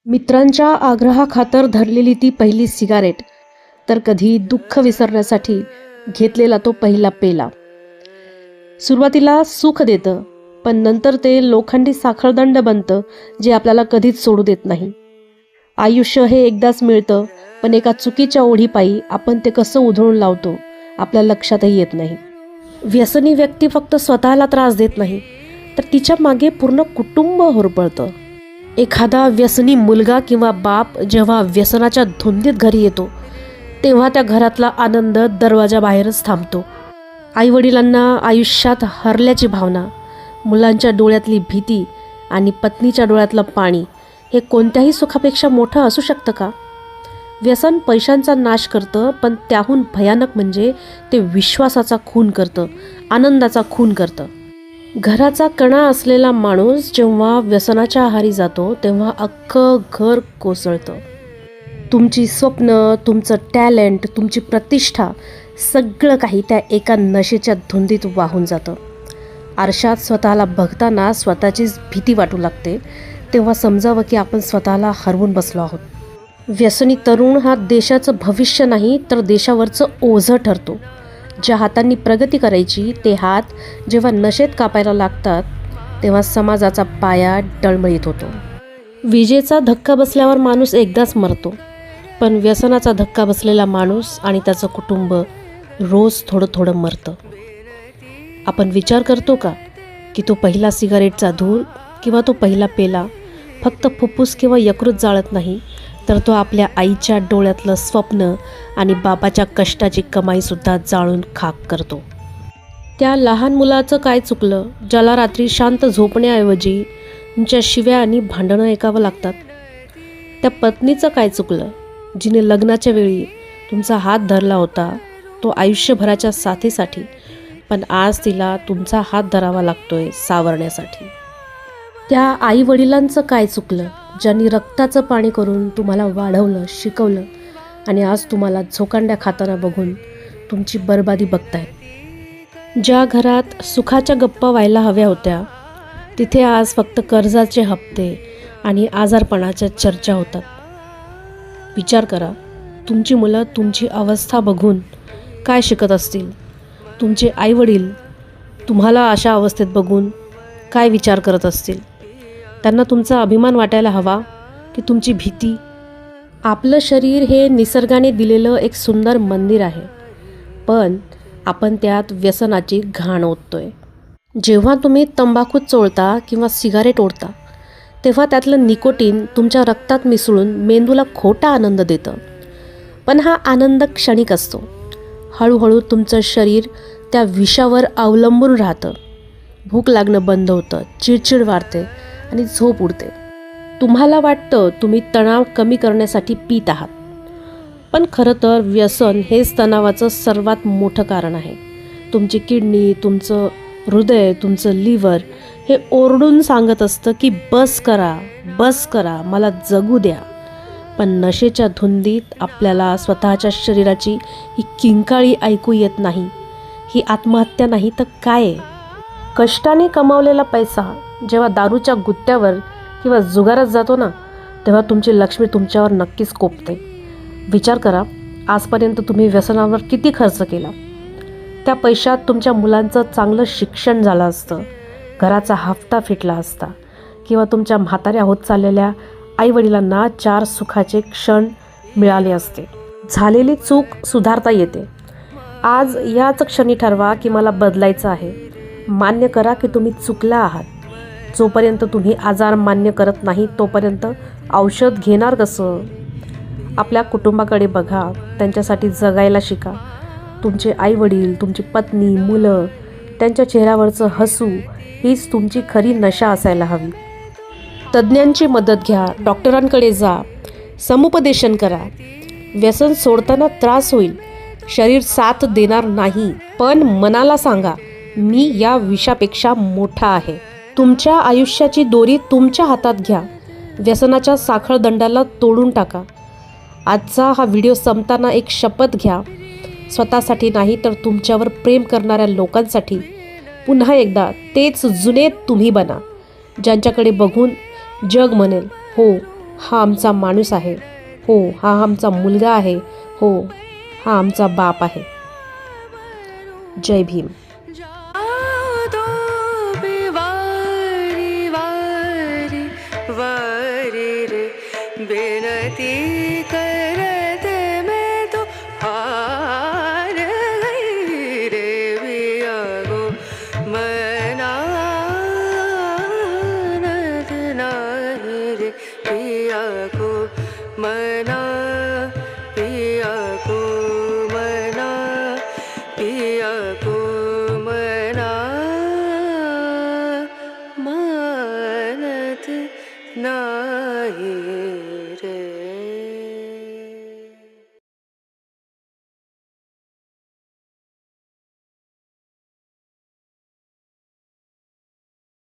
मित्रांच्या आग्रहाखातर धरलेली ती पहिली सिगारेट, तर कधी दुःख विसरण्यासाठी घेतलेला तो पहिला पेला. सुरुवातीला सुख देतं, पण नंतर ते लोखंडी साखळदंड बनतं जे आपल्याला कधीच सोडू देत नाही. आयुष्य हे एकदाच मिळतं, पण एका चुकीच्या ओढीपायी आपण ते कसं उधळून लावतो आपल्या लक्षातही येत नाही. व्यसनी व्यक्ती फक्त स्वतःला त्रास देत नाही, तर तिच्या मागे पूर्ण कुटुंब होरपळतं. एखादा व्यसनी मुलगा किंवा बाप जेव्हा व्यसनाच्या धुंदीत घरी येतो, तेव्हा त्या घरातला आनंद दरवाजाबाहेरच थांबतो. आईवडिलांना आयुष्यात हरल्याची भावना, मुलांच्या डोळ्यातली भीती आणि पत्नीच्या डोळ्यातलं पाणी हे कोणत्याही सुखापेक्षा मोठं असू शकतं का? व्यसन पैशांचा नाश करतं, पण त्याहून भयानक म्हणजे ते विश्वासाचा खून करतं, आनंदाचा खून करतं. घराचा कणा असलेला माणूस जेव्हा व्यसनाच्या आहारी जातो, तेव्हा अख्खं घर कोसळतं. तुमची स्वप्न, तुमचं टॅलेंट, तुमची प्रतिष्ठा सगळं काही त्या एका नशेच्या धुंदीत वाहून जातं. आरशात स्वतःला बघताना स्वतःचीच भीती वाटू लागते, तेव्हा समजावं की आपण स्वतःला हरवून बसलो आहोत. व्यसनी तरुण हा देशाचं भविष्य नाही, तर देशावरचं ओझं ठरतो. ज्या हातांनी प्रगती करायची ते हात जेव्हा नशेत कापायला लागतात, तेव्हा समाजाचा पाया डळमळीत होतो. विजेचा धक्का बसल्यावर माणूस एकदाच मरतो, पण व्यसनाचा धक्का बसलेला माणूस आणि त्याचं कुटुंब रोज थोडं थोडं मरतं. आपण विचार करतो का की तो पहिला सिगारेटचा धूर किंवा तो पहिला पेला फक्त फुफ्फुस किंवा यकृत जाळत नाही, तर तो आपल्या आईच्या डोळ्यातलं स्वप्न आणि बाबाच्या कष्टाची कमाईसुद्धा जाळून खाक करतो. त्या लहान मुलाचं काय चुकलं, ज्याला रात्री शांत झोपण्याऐवजी तुमच्या शिव्या आणि भांडणं ऐकावं लागतात? त्या पत्नीचं काय चुकलं, जिने लग्नाच्या वेळी तुमचा हात धरला होता, तो आयुष्यभराच्या साथीसाठी, पण आज तिला तुमचा हात धरावा लागतोय सावरण्यासाठी? त्या आईवडिलांचं काय चुकलं, ज्यांनी रक्ताचं पाणी करून तुम्हाला वाढवलं, शिकवलं आणि आज तुम्हाला झोकांड्या खाताना बघून तुमची बरबादी बघतायत? ज्या घरात सुखाच्या गप्पा व्हायला हव्या होत्या, तिथे आज फक्त कर्जाचे हप्ते आणि आजारपणाच्या चर्चा होतात. विचार करा, तुमची मुलं तुमची अवस्था बघून काय शिकत असतील? तुमचे आईवडील तुम्हाला अशा अवस्थेत बघून काय विचार करत असतील? त्यांना तुमचा अभिमान वाटायला हवा की तुमची भीती? आपलं शरीर हे निसर्गाने दिलेलं एक सुंदर मंदिर आहे, पण आपण त्यात व्यसनाची घाण ओततोय. जेव्हा तुम्ही तंबाखू चोळता किंवा सिगारेट ओढता, तेव्हा त्यातलं निकोटीन तुमच्या रक्तात मिसळून मेंदूला खोटा आनंद देतं, पण हा आनंद क्षणिक असतो. हळूहळू तुमचं शरीर त्या विषावर अवलंबून राहतं. भूक लागणं बंद होतं, चिडचिड वाढते आणि झोप उडते. तुम्हाला वाटतं तुम्ही तणाव कमी करण्यासाठी पीत आहात, पण खरं तर व्यसन हेच तणावाचं सर्वात मोठं कारण आहे. तुमची किडनी, तुमचं हृदय, तुमचं लिव्हर हे ओरडून सांगत असतं की बस करा, बस करा, मला जगू द्या. पण नशेच्या धुंदीत आपल्याला स्वतःच्या शरीराची ही किंकाळी ऐकू येत नाही. ही आत्महत्या नाही तर काय आहे? कष्टाने कमावलेला पैसा जेव्हा दारूच्या गुत्त्यावर किंवा जुगारात जातो ना, तेव्हा तुमची लक्ष्मी तुमच्यावर नक्कीच कोपते. विचार करा, आजपर्यंत तुम्ही व्यसनावर किती खर्च केला? त्या पैशात तुमच्या मुलांचं चांगलं शिक्षण झालं असतं, घराचा हफ्ता फिटला असता, किंवा तुमच्या म्हाताऱ्या होत चाललेल्या आईवडिलांना 4 सुखाचे क्षण मिळाले असते. झालेली चूक सुधारता येते. आज याच क्षणी ठरवा की मला बदलायचं आहे. मान्य करा की तुम्ही चुकला आहात. जोपर्यंत तुम्ही आजार मान्य करत नाही, तोपर्यंत औषध घेणार कसं? आपल्या कुटुंबाकडे बघा, त्यांच्यासाठी जगायला शिका. तुमचे आईवडील, तुमची पत्नी, मुलं, त्यांच्या चेहऱ्यावरचं हसू हीच तुमची खरी नशा असायला हवी. तज्ज्ञांची मदत घ्या, डॉक्टरांकडे जा, समुपदेशन करा. व्यसन सोडताना त्रास होईल, शरीर साथ देणार नाही, पण मनाला सांगा, मी या विषापेक्षा मोठा आहे. तुमच्या आयुष्याची दोरी तुमच्या हातात घ्या. व्यसनाच्या साखळदंडाला तोडून टाका. आजचा हा व्हिडिओ संपताना एक शपथ घ्या, स्वतःसाठी नाही तर तुमच्यावर प्रेम करणाऱ्या लोकांसाठी. पुन्हा एकदा तेच जुने तुम्ही बना, ज्यांच्याकडे बघून जग म्हणेल, हो हा आमचा माणूस आहे, हो हा आमचा मुलगा आहे, हो हा आमचा बाप आहे. जय भीम. जादो बिवारी वारी वारी रे बिनती करत मैं तो हार गई रे बिया गो मनानत नाही रे पिया को मना पिया को मना पिया को मना मानत नाही